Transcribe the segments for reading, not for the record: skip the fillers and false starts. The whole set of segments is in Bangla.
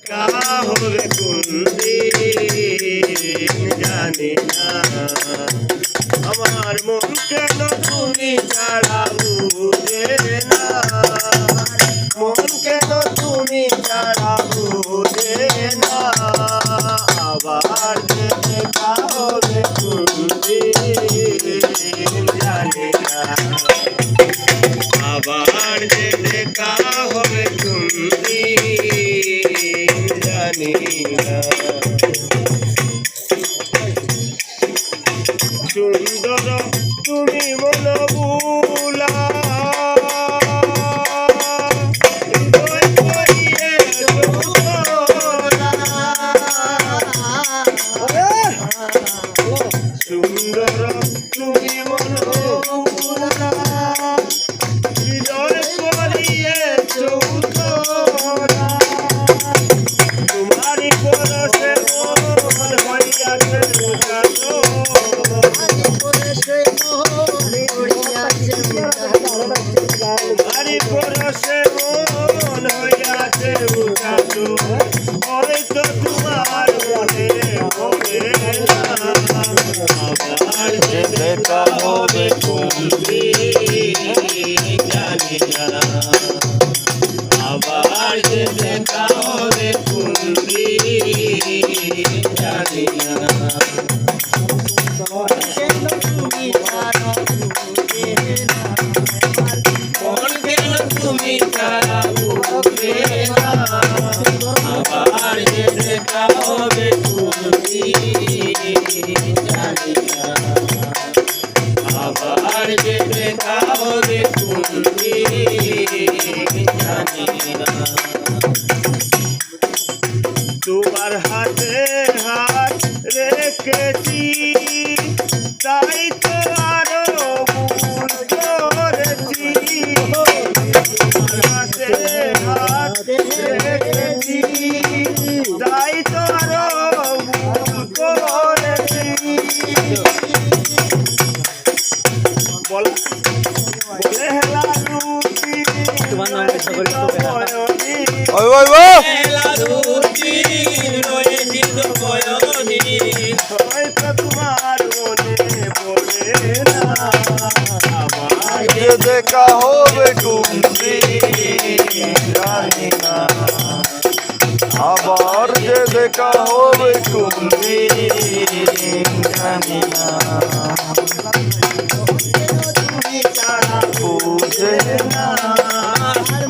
দেখা হবে কোনদিন জানি না। আমার মন কেন তুমি ছাড়া বুঝে না, মন কেন তুমি ছাড়া বুঝে না। আবার যে দেখা হবে কোনদিন জানি না, আবার যে দেখা হবে কোনদিন জানি না। সুন্দর তুমি মন বুলা সুন্দর তুমি মন বুলা হৃদয় করিয়ে চৌতরা, তোমারি পরশে মন হইয়াছে উদাসো, তোমারি পরশে মন হইয়াছে উদাসো। হয়তো তোমার মনে হবে না, আবার যে দেখা হবে কোনদিন জানি না, আবার যে দেখা হবে কোনদিন জানি না। মন কেন তুমি ছাড়া বুঝে না, আবার যে দেখা হবে কোনদিন জানি না, আবার যে দেখা হবে কোনদিন জানি না। তোমার হাতে হাত রেখেছি তাই তো আরো ভুল করেছি, তোমার হাতে হাত রেখেছি তাই তো আরো ভুল করেছি। বলে হেলা রুটি তোমার নাম হয়তো তোমার মনে পড়ে না, আবার যে দেখা হবে কোনদিন জানি না, আবার যে দেখা হবে কোনদিন জানি না। তুমি ছাড়া বুঝে না,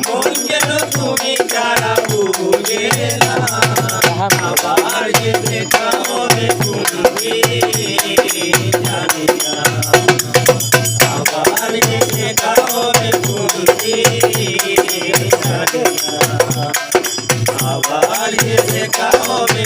মন কেন তুমি ছাড়া বুঝে না, আবার যে দেখা হবে কোনদিন জানি না, আবার যে দেখা হবে কোনদিন জানি না, আবার যে দেখা হবে